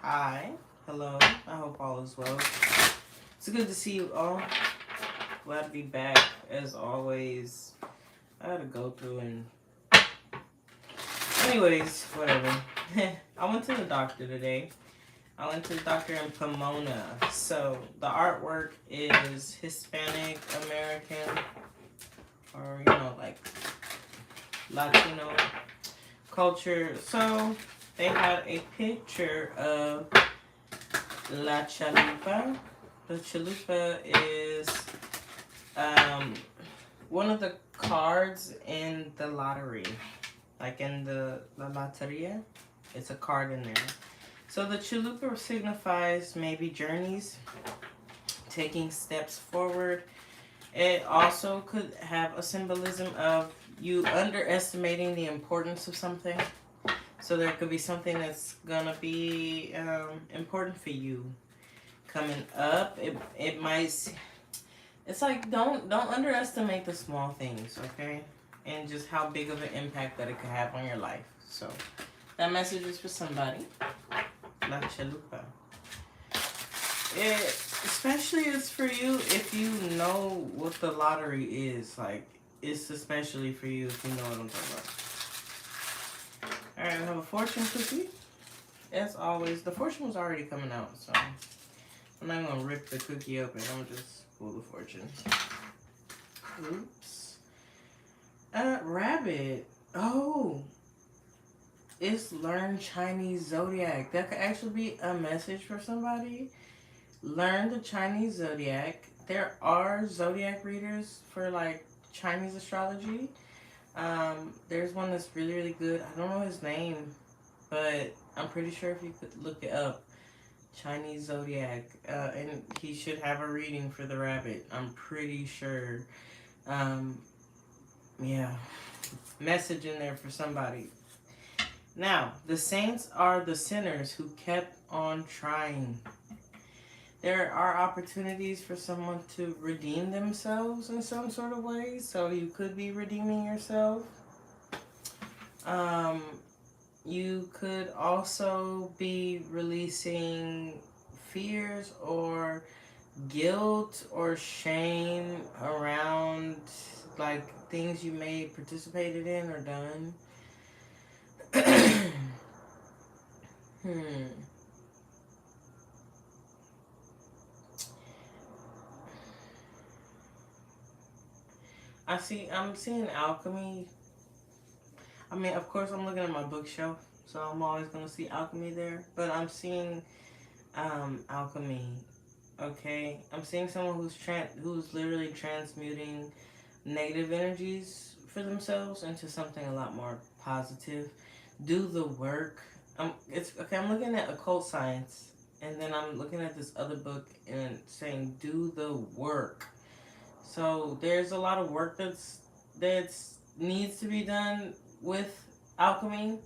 Hi, hello. I hope all is well. It's good to see you all. Glad to be back as always. I had to go through and, anyways, whatever. I went to the doctor today. I went to the doctor in Pomona. So the artwork is Hispanic American, or like Latino culture. So they had a picture of La Chalupa. The chalupa is um, one of the cards in the lottery, like in the La Loteria. It's a card in there. So the chalupa signifies maybe journeys, taking steps forward. It also could have a symbolism of you underestimating the importance of something. So there could be something that's gonna be important for you coming up. It might. It's like don't underestimate the small things, okay? And just how big of an impact that it could have on your life. So that message is for somebody. La chalupa. It especially is for you if you know what the lottery is. Like it's especially for you if you know what I'm talking about. Alright, we have a fortune cookie. As always, the fortune was already coming out, so I'm not gonna rip the cookie open. I'm gonna just pull the fortune. Oops. Rabbit. Oh, it's learn Chinese zodiac. That could actually be a message for somebody. Learn the Chinese zodiac. There are zodiac readers for like Chinese astrology. There's one that's really, really good. I don't know his name, but I'm pretty sure if you could look it up, Chinese zodiac, and he should have a reading for the rabbit. I'm pretty sure. Um, yeah, message in there for somebody. Now, the saints are the sinners who kept on trying. There are opportunities for someone to redeem themselves in some sort of way, so you could be redeeming yourself. Um, you could also be releasing fears or guilt or shame around like things you may have participated in or done. hmm. I'm seeing alchemy. I mean, of course, I'm looking at my bookshelf, so I'm always going to see alchemy there. But I'm seeing alchemy. Okay, I'm seeing someone who's literally transmuting negative energies for themselves into something a lot more positive. Do the work. It's okay. I'm looking at occult science, and then I'm looking at this other book and saying do the work. So there's a lot of work that's needs to be done with alchemy.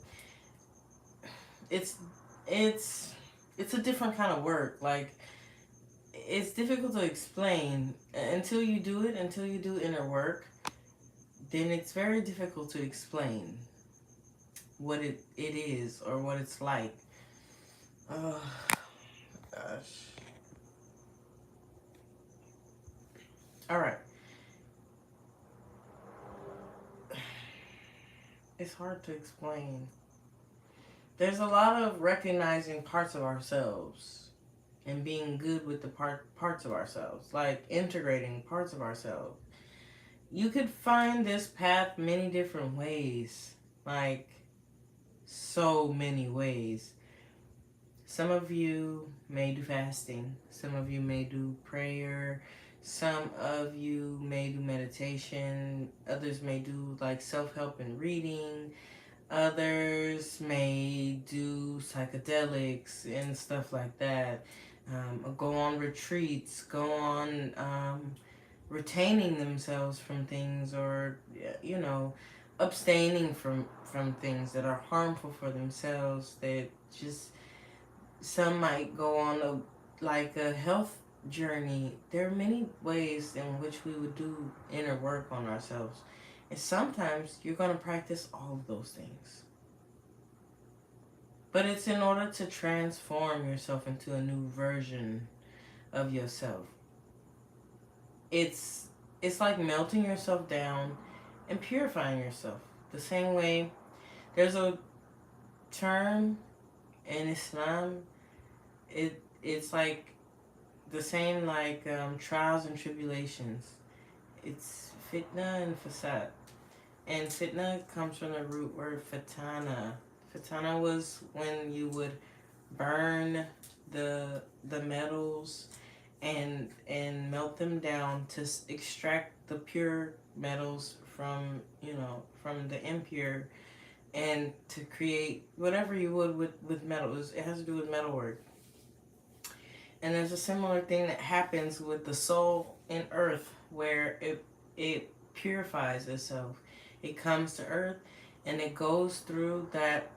It's it's it's a different kind of work. Like it's difficult to explain until you do it. Until you do inner work, then it's very difficult to explain what it is or what it's like. Oh gosh. All right. It's hard to explain. There's a lot of recognizing parts of ourselves and being good with the parts of ourselves, like integrating parts of ourselves. You could find this path many different ways, like so many ways. Some of you may do fasting, some of you may do prayer, some of you may do meditation, others may do like self-help and reading, others may do psychedelics and stuff like that. Go on retreats, go on retaining themselves from things, or abstaining from things that are harmful for themselves. That just some might go on a health journey. There are many ways in which we would do inner work on ourselves, and sometimes you're going to practice all of those things. But it's in order to transform yourself into a new version of yourself. It's like melting yourself down and purifying yourself. The same way there's a term in Islam, it's like the same like trials and tribulations. It's fitna and fasad. And fitna comes from the root word fatana. Fatana was when you would burn the metals and melt them down to extract the pure metals from from the impure, and to create whatever you would with metals. It has to do with metalwork. And there's a similar thing that happens with the soul in earth, where it purifies itself. It comes to earth and it goes through that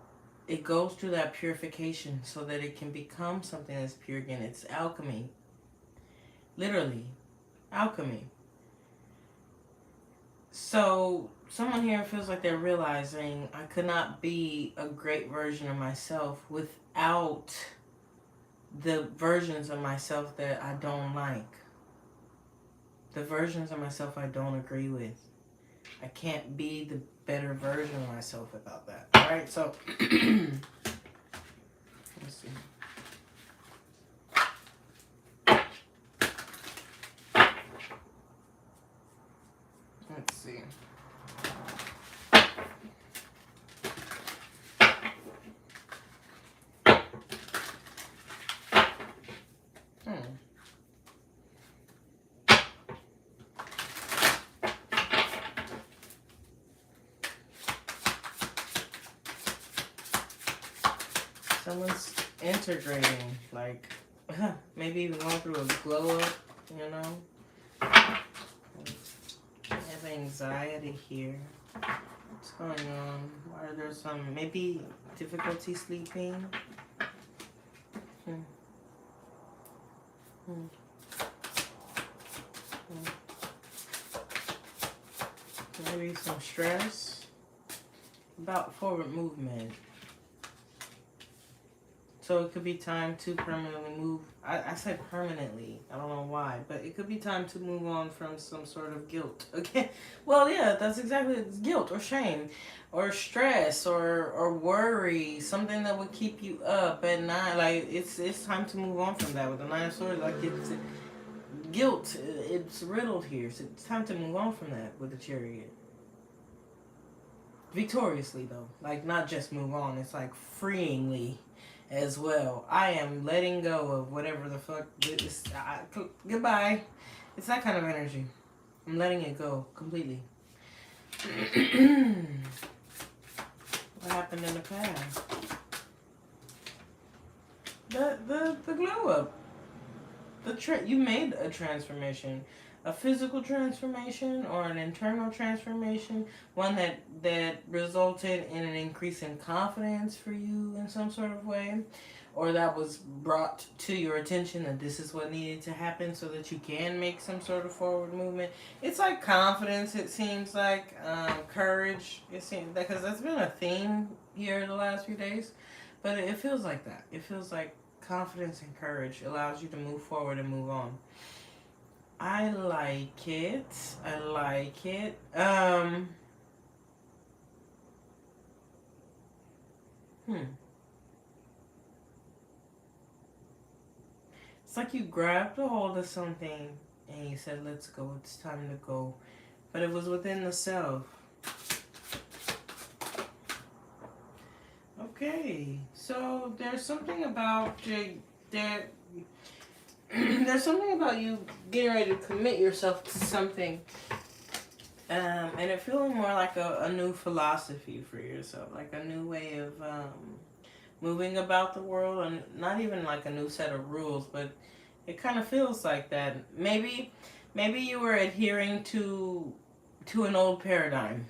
purification so that it can become something that's pure again. It's alchemy. Literally, alchemy. So someone here feels like they're realizing, I could not be a great version of myself without the versions of myself that I don't like. The versions of myself I don't agree with. I can't be the better version of myself without that. Alright, so let's see. Let's see. Someone's integrating, like maybe even going through a glow up, you know. I have anxiety here. What's going on? Are there some maybe difficulty sleeping? Maybe some stress about forward movement. So it could be time to permanently move. I said permanently. I don't know why. But it could be time to move on from some sort of guilt. Okay? Well, yeah, that's exactly it. It's guilt or shame or stress or worry. Something that would keep you up at night. Like, it's time to move on from that. With the Nine of Swords, like, it's guilt. It's riddled here. So it's time to move on from that with the Chariot. Victoriously, though. Like, not just move on. It's like freeingly as well. I am letting go of whatever the fuck this. Goodbye. It's that kind of energy. I'm letting it go completely. What happened in the past? The glow up. You made a transformation. A physical transformation or an internal transformation, one that resulted in an increase in confidence for you in some sort of way, or that was brought to your attention that this is what needed to happen so that you can make some sort of forward movement. It's like confidence, it seems like, courage, it seems, because that's been a theme here the last few days, but it feels like that. It feels like confidence and courage allows you to move forward and move on. I like it. I like it. It's like you grabbed a hold of something and you said, let's go. It's time to go. But it was within the self. Okay. So there's something about there's something about you getting ready to commit yourself to something, and it feeling more like a new philosophy for yourself, like a new way of moving about the world, and not even like a new set of rules, but it kind of feels like that. Maybe you were adhering to an old paradigm.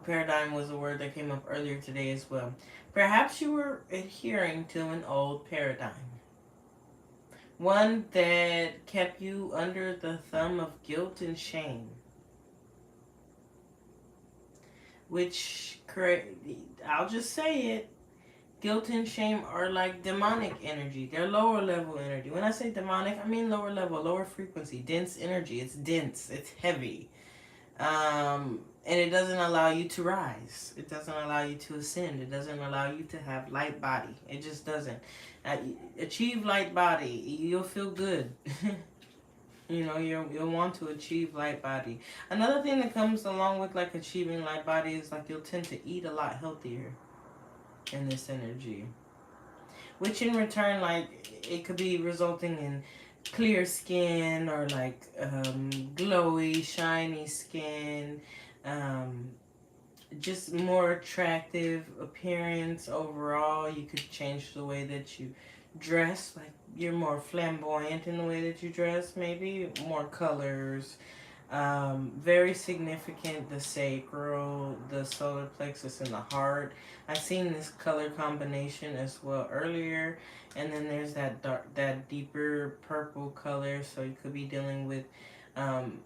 Paradigm was a word that came up earlier today as well. Perhaps you were adhering to an old paradigm. One that kept you under the thumb of guilt and shame. Which, I'll just say it, Guilt and shame are like demonic energy. They're lower level energy. When I say demonic, I mean lower level, lower frequency, dense energy. It's dense, it's heavy. And it doesn't allow you to rise. It doesn't allow you to ascend. It doesn't allow you to have light body. It just doesn't. Achieve light body, you'll feel good. You know, you'll want to achieve light body. Another thing that comes along with like achieving light body is like you'll tend to eat a lot healthier in this energy, which in return, like, it could be resulting in clear skin or like glowy, shiny skin, um, just more attractive appearance overall. You could change the way that you dress, like you're more flamboyant in the way that you dress, maybe more colors. Very significant, the sacral, the solar plexus, and the heart. I've seen this color combination as well earlier, and then there's that dark, that deeper purple color. So you could be dealing with um,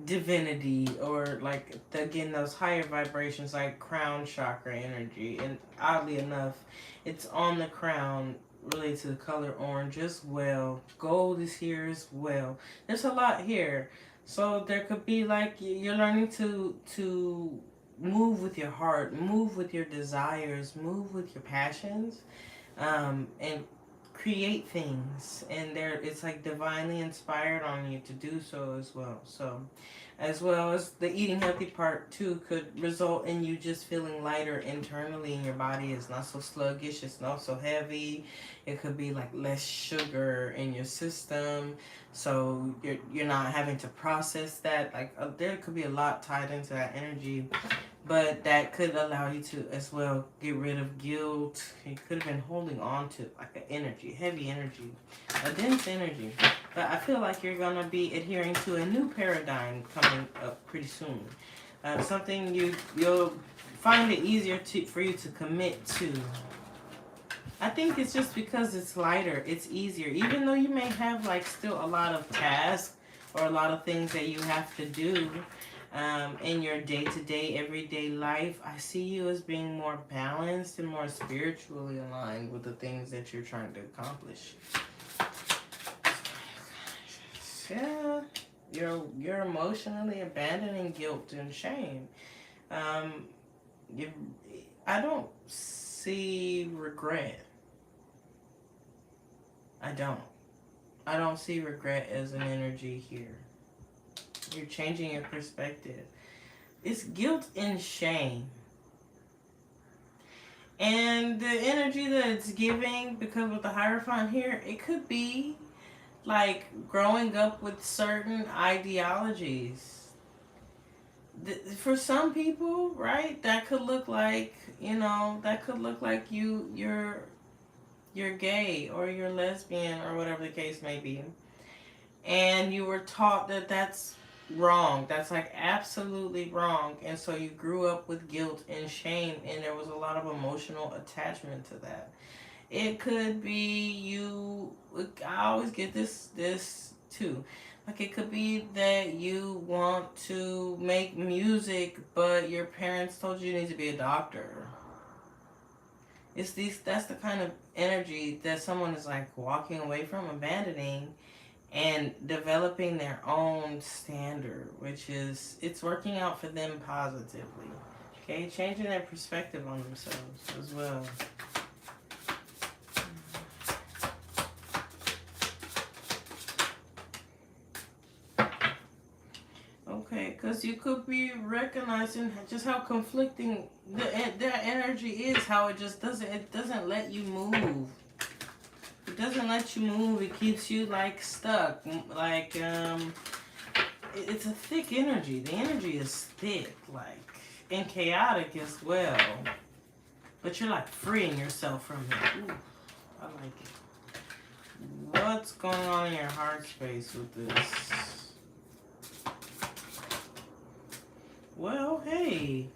divinity, or like again those higher vibrations like crown chakra energy. And oddly enough, it's on the crown, related to the color orange as well. Gold is here as well. There's a lot here. So there could be like you're learning to move with your heart, move with your desires, move with your passions, and create things. And there, it's like divinely inspired on you to do so as well. So as well as the eating healthy part too could result in you just feeling lighter internally in your body. It's not so sluggish, it's not so heavy. It could be like less sugar in your system, so you're not having to process that. Like there could be a lot tied into that energy, but that could allow you to as well get rid of guilt. You could have been holding on to like an energy, heavy energy, a dense energy. But I feel like you're going to be adhering to a new paradigm coming up pretty soon. Something you'll find it easier for you to commit to. I think it's just because it's lighter, it's easier. Even though you may have like still a lot of tasks or a lot of things that you have to do in your day-to-day, everyday life, I see you as being more balanced and more spiritually aligned with the things that you're trying to accomplish. Yeah, you're emotionally abandoning guilt and shame. I don't see regret. I don't see regret as an energy here. You're changing your perspective. It's guilt and shame. And the energy that it's giving, because with the Hierophant here, it could be like growing up with certain ideologies. For some people, right, that could look like, that could look like you're gay or you're lesbian or whatever the case may be. And you were taught that that's wrong. That's like absolutely wrong. And so you grew up with guilt and shame, and there was a lot of emotional attachment to that. It could be I always get this too. Like it could be that you want to make music, but your parents told you need to be a doctor. That's the kind of energy that someone is like walking away from, abandoning, and developing their own standard, which is, it's working out for them positively. Okay, changing their perspective on themselves as well. Okay, because you could be recognizing just how conflicting that energy is, how it just doesn't let you move. It doesn't let you move. It keeps you like stuck. Like it's a thick energy. The energy is thick, like, and chaotic as well. But you're like freeing yourself from it. Ooh, I like it. What's going on in your heart space with this? Well, hey,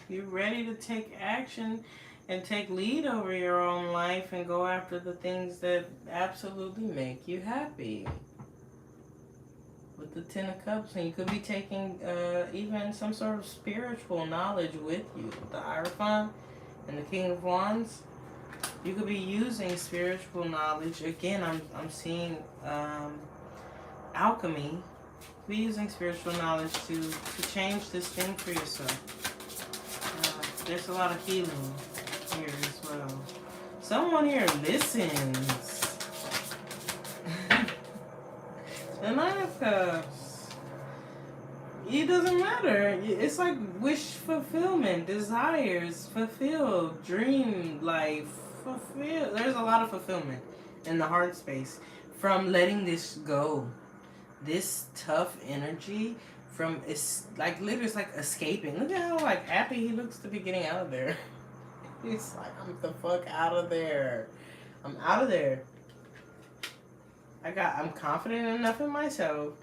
you're ready to take action and take lead over your own life and go after the things that absolutely make you happy. with the Ten of Cups, and you could be taking even some sort of spiritual knowledge with you. With the Hierophant and the King of Wands, you could be using spiritual knowledge. Again, I'm seeing alchemy. Be using spiritual knowledge to change this thing for yourself. There's a lot of healing here as well. Someone here listens. The Nine of Cups. It doesn't matter. It's like wish fulfillment, desires fulfilled, dream life fulfilled. There's a lot of fulfillment in the heart space from letting this go. This tough energy from, it's like literally, it's like escaping. Look at how like happy he looks to be getting out of there. He's like, I'm the fuck out of there. I'm out of there. I'm confident enough in myself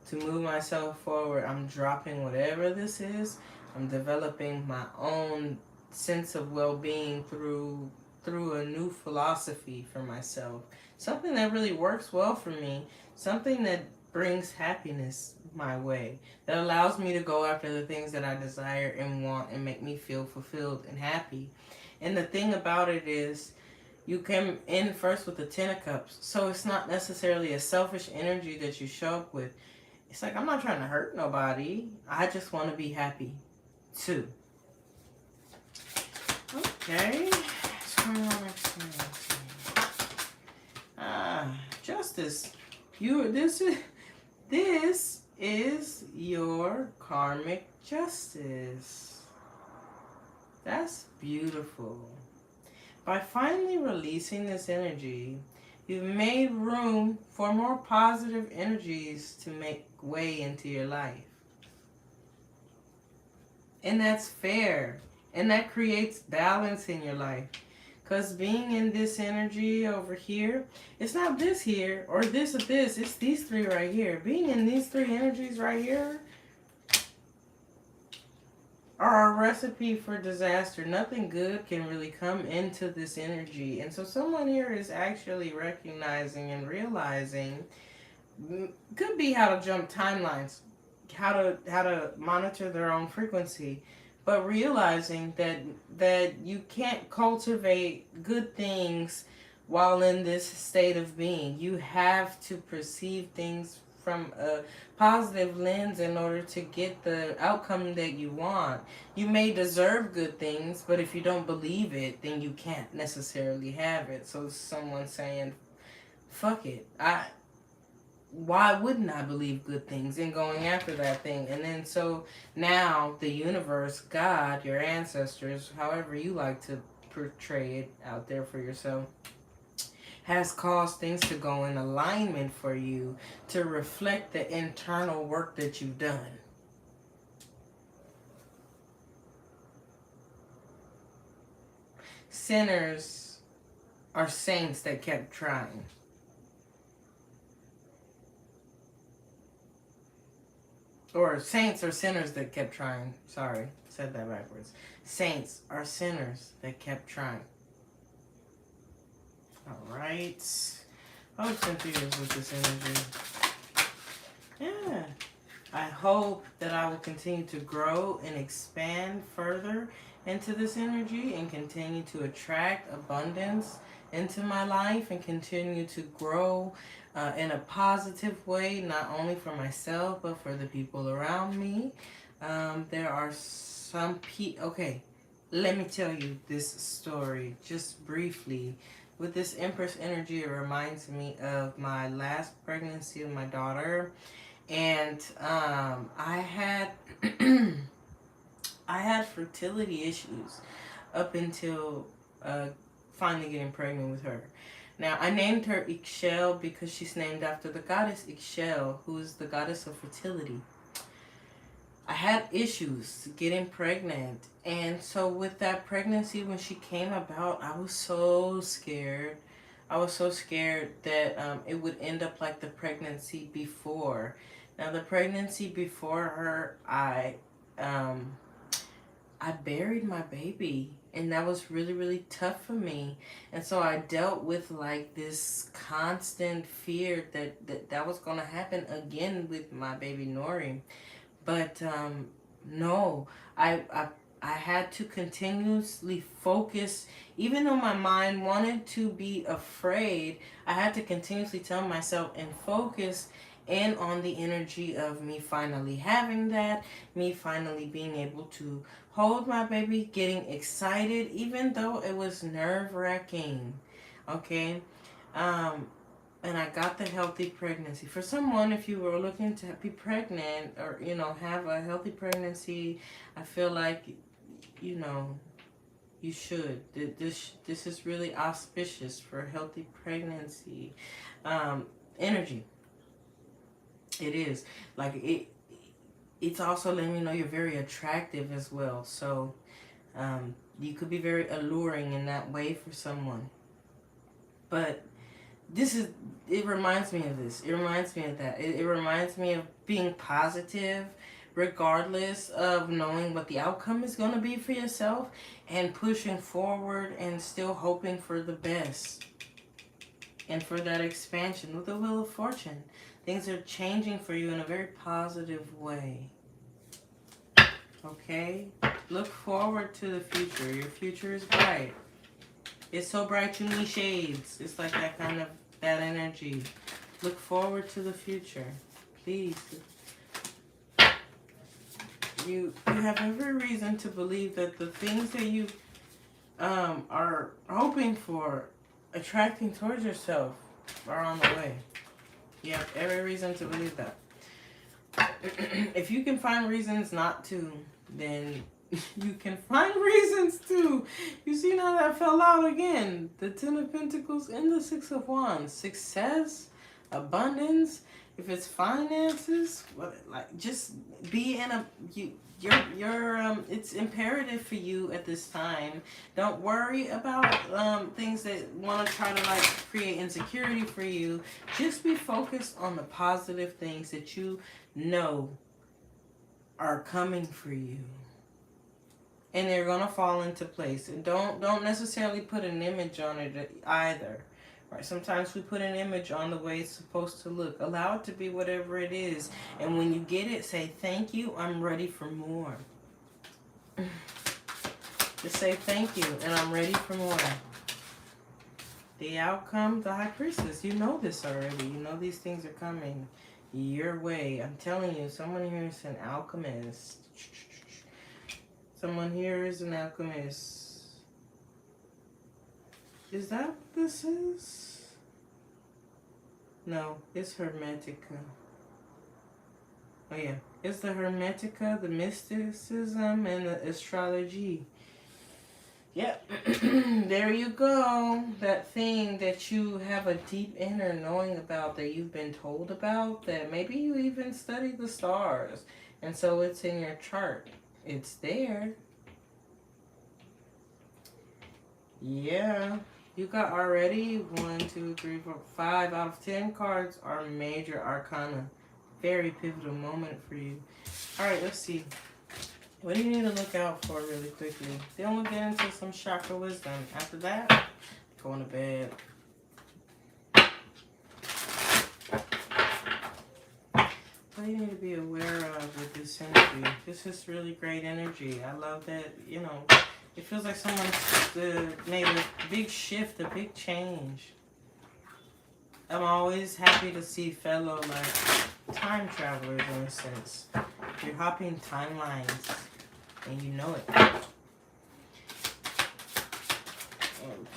to move myself forward. I'm dropping whatever this is. I'm developing my own sense of well-being through a new philosophy for myself. Something that really works well for me. Something that brings happiness my way. That allows me to go after the things that I desire and want and make me feel fulfilled and happy. And the thing about it is, you came in first with the Ten of Cups. So it's not necessarily a selfish energy that you show up with. It's like, I'm not trying to hurt nobody. I just want to be happy too. Okay. Justice. This is your karmic justice. That's beautiful. By finally releasing this energy, you've made room for more positive energies to make way into your life. And that's fair. And that creates balance in your life. Because being in this energy over here, it's not this here or this or this. It's these three right here. Being in these three energies right here are a recipe for disaster. Nothing good can really come into this energy. And so someone here is actually recognizing and realizing, could be how to jump timelines, how to monitor their own frequency, but realizing that you can't cultivate good things while in this state of being. You have to perceive things from a positive lens in order to get the outcome that you want. You may deserve good things, but if you don't believe it, then you can't necessarily have it. So someone saying, fuck it. Why wouldn't I believe good things and going after that thing? And then so now the universe, God, your ancestors, however you like to portray it out there for yourself, has caused things to go in alignment for you to reflect the internal work that you've done. Sinners are saints that kept trying. Or saints are sinners that kept trying. Sorry, said that backwards. Saints are sinners that kept trying. Alright. I was confused with this energy. Yeah. I hope that I will continue to grow and expand further into this energy and continue to attract abundance into my life and continue to grow in a positive way, not only for myself, but for the people around me. There are some people... Okay, let me tell you this story just briefly. With this Empress energy, it reminds me of my last pregnancy of my daughter. And I had I had fertility issues up until finally getting pregnant with her. Now, I named her Ixchel because she's named after the goddess Ixchel, who is the goddess of fertility. I had issues getting pregnant. And so with that pregnancy, when she came about, I was so scared. I was so scared that it would end up like the pregnancy before. Now, the pregnancy before her, I buried my baby. And that was really, really tough for me. And so I dealt with like this constant fear that was going to happen again with my baby Nori. But no, I had to continuously focus, even though my mind wanted to be afraid. I had to continuously tell myself and focus in on the energy of me finally having that, me finally being able to hold my baby, getting excited, even though it was nerve-wracking. Okay. Um, and I got the healthy pregnancy. For someone, if you were looking to be pregnant or, have a healthy pregnancy, I feel like, you should. This is really auspicious for a healthy pregnancy. Energy. It is. Like, it's also letting you know you're very attractive as well. So, you could be very alluring in that way for someone. But it reminds me of this. It reminds me of that. It reminds me of being positive regardless of knowing what the outcome is going to be for yourself, and pushing forward and still hoping for the best and for that expansion with the Wheel of Fortune. Things are changing for you in a very positive way. Okay? Look forward to the future. Your future is bright. It's so bright you need shades. It's like that energy. Look forward to the future. Please. You have every reason to believe that the things that you are hoping for, attracting towards yourself, are on the way. You have every reason to believe that. If you can find reasons not to, then you can find reasons to. You see now that fell out again. The Ten of Pentacles and the Six of Wands. Success, abundance. If it's finances, just be in a it's imperative for you at this time. Don't worry about things that want to try to create insecurity for you. Just be focused on the positive things that you know are coming for you. And they're gonna fall into place. And don't necessarily put an image on it either. Right? Sometimes we put an image on the way it's supposed to look. Allow it to be whatever it is. And when you get it, say, thank you, I'm ready for more. Just say thank you, and I'm ready for more. The outcome, the High Priestess. You know this already. You know these things are coming your way. I'm telling you, someone here is an alchemist. Someone here is an alchemist. Is that what this is? No, it's Hermetica. Oh yeah, it's the Hermetica, the mysticism, and the astrology. Yep, there you go. That thing that you have a deep inner knowing about, that you've been told about, that maybe you even study the stars. And so it's in your chart. It's there. Yeah. You got already 1, 2, 3, 4, 5 out of 10 cards are major arcana. Very pivotal moment for you. Alright, let's see. What do you need to look out for really quickly? Then we'll get into some chakra wisdom. After that, going to bed. What do you need to be aware of with this energy? This is really great energy. I love that, it feels like someone's made a big shift, a big change. I'm always happy to see fellow, time travelers in a sense. You're hopping timelines, and you know it.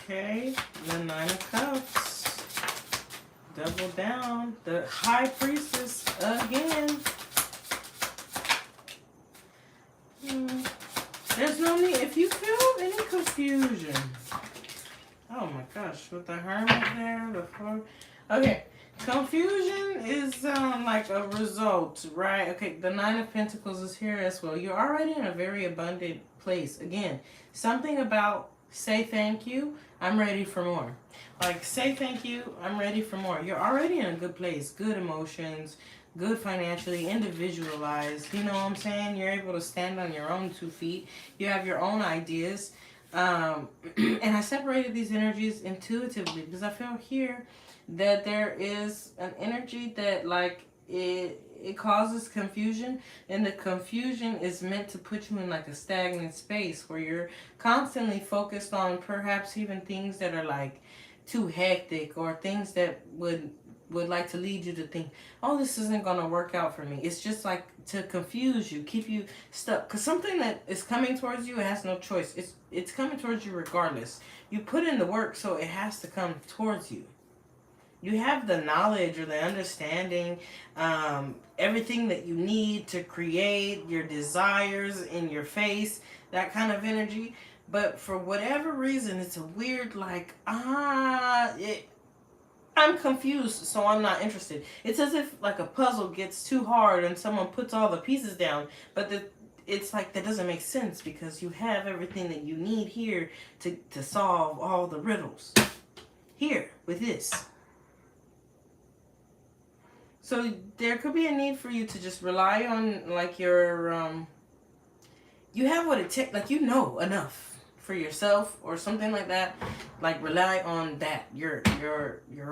Okay, the Nine of Cups. Double down. The High Priestess again. There's no need, if you feel any confusion. Oh my gosh, with the Hermit there, okay, confusion is like a result, right? Okay, the Nine of Pentacles is here as well. You're already in a very abundant place. Again, something about say thank you, I'm ready for more. Say thank you, I'm ready for more. You're already in a good place, good emotions, good financially, individualized. You know what I'm saying? You're able to stand on your own 2 feet. You have your own ideas. And I separated these energies intuitively because I feel here that there is an energy that like it causes confusion, and the confusion is meant to put you in like a stagnant space where you're constantly focused on perhaps even things that are like too hectic, or things that would like to lead you to think, oh, this isn't going to work out for me. It's just like to confuse you, keep you stuck. Because something that is coming towards you, it has no choice. It's coming towards you regardless. You put in the work, so it has to come towards you. You have the knowledge or the understanding, everything that you need to create your desires in your face, that kind of energy. But for whatever reason, it's a weird like, I'm confused, so I'm not interested. It's as if like a puzzle gets too hard and someone puts all the pieces down, but it's like that doesn't make sense because you have everything that you need here to solve all the riddles. Here, with this. So there could be a need for you to just rely on like your, you have what it takes, like you know enough for yourself or something like that. Like rely on that, your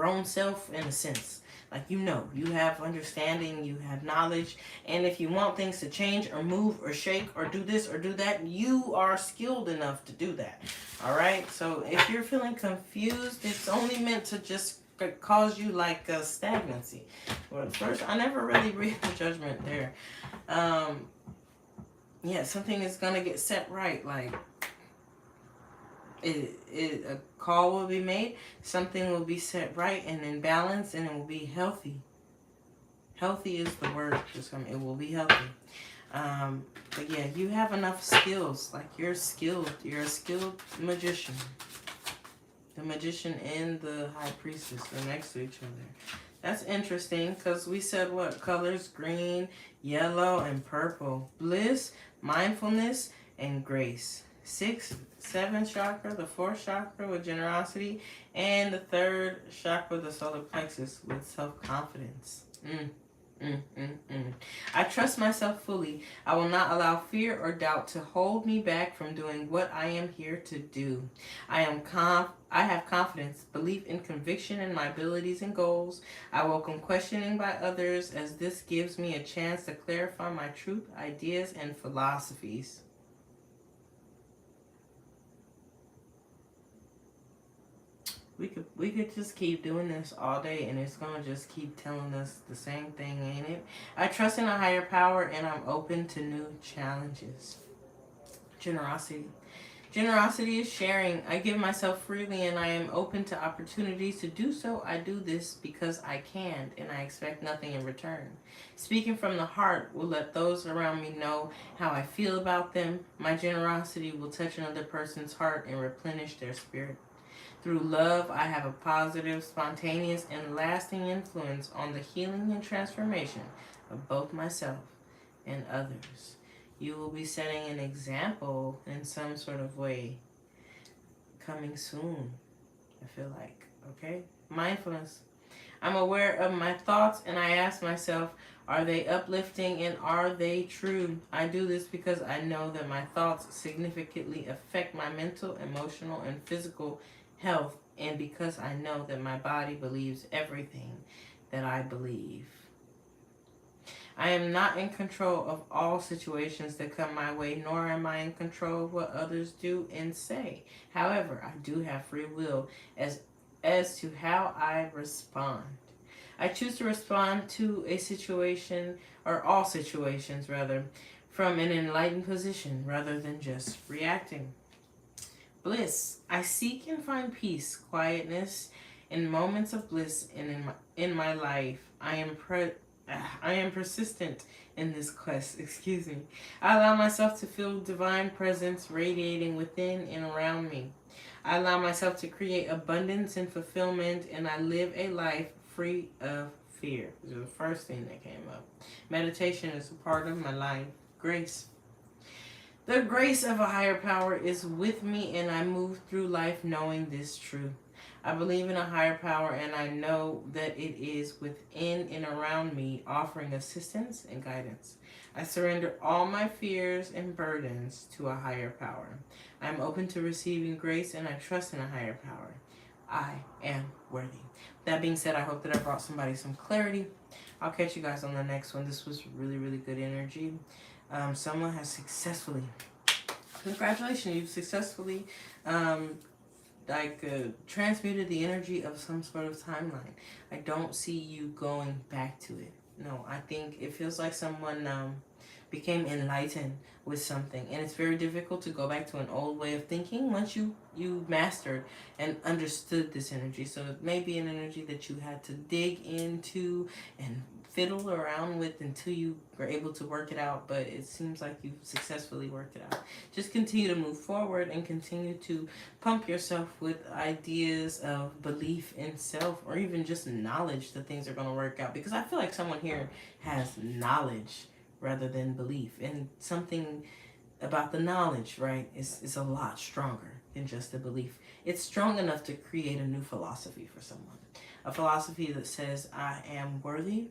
own self in a sense. Like you know, you have understanding, you have knowledge, and if you want things to change or move or shake or do this or do that, you are skilled enough to do that. All right. So if you're feeling confused, it's only meant to just cause you like a stagnancy. Well, first, I never really read the judgment there. Yeah, something is gonna get set right. Like a call will be made, something will be set right and in balance, and it will be healthy. Healthy is the word. It will be healthy. But yeah, you have enough skills. Like you're skilled. You're a skilled magician. The magician and the high priestess are next to each other. That's interesting because we said what? Colors: green, yellow, and purple. Bliss, mindfulness, and grace. 6, 7 chakra, the 4th chakra with generosity, and the 3rd chakra, the solar plexus, with self-confidence. I trust myself fully. I will not allow fear or doubt to hold me back from doing what I am here to do. I have confidence, belief, and conviction in my abilities and goals. I welcome questioning by others, as this gives me a chance to clarify my truth, ideas, and philosophies. We could just keep doing this all day, and it's gonna just keep telling us the same thing, ain't it? I trust in a higher power, and I'm open to new challenges. Generosity. Generosity is sharing. I give myself freely, and I am open to opportunities to do so. I do this because I can, and I expect nothing in return. Speaking from the heart will let those around me know how I feel about them. My generosity will touch another person's heart and replenish their spirit. Through love, I have a positive, spontaneous, and lasting influence on the healing and transformation of both myself and others. You will be setting an example in some sort of way coming soon, I feel like. Okay? Mindfulness. I'm aware of my thoughts, and I ask myself, are they uplifting and are they true? I do this because I know that my thoughts significantly affect my mental, emotional, and physical health, and because I know that my body believes everything that I believe. I am not in control of all situations that come my way, nor am I in control of what others do and say. However, I do have free will as to how I respond. I choose to respond to a situation, or all situations rather, from an enlightened position rather than just reacting. Bliss. I seek and find peace, quietness, and moments of bliss in my life. I am persistent in this quest. Excuse me. I allow myself to feel divine presence radiating within and around me. I allow myself to create abundance and fulfillment, and I live a life free of fear. This is the first thing that came up. Meditation is a part of my life. Grace. The grace of a higher power is with me, and I move through life knowing this truth. I believe in a higher power, and I know that it is within and around me, offering assistance and guidance. I surrender all my fears and burdens to a higher power. I am open to receiving grace, and I trust in a higher power. I am worthy. That being said, I hope that I brought somebody some clarity. I'll catch you guys on the next one. This was really, really good energy. Someone has successfully, congratulations, you've successfully transmuted the energy of some sort of timeline. I don't see you going back to it. No, I think it feels like someone became enlightened with something, and it's very difficult to go back to an old way of thinking once you mastered and understood this energy. So it may be an energy that you had to dig into and fiddle around with until you were able to work it out, but it seems like you've successfully worked it out. Just continue to move forward and continue to pump yourself with ideas of belief in self, or even just knowledge that things are going to work out, because I feel like someone here has knowledge rather than belief, and something about the knowledge, right, is a lot stronger than just the belief. It's strong enough to create a new philosophy for someone, a philosophy that says I am worthy,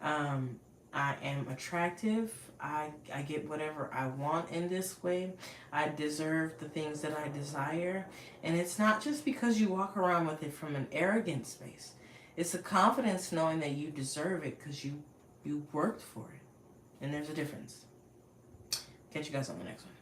I am attractive, I get whatever I want in this way, I deserve the things that I desire. And it's not just because you walk around with it from an arrogant space. It's a confidence knowing that you deserve it because you worked for it. And there's a difference. Catch you guys on the next one.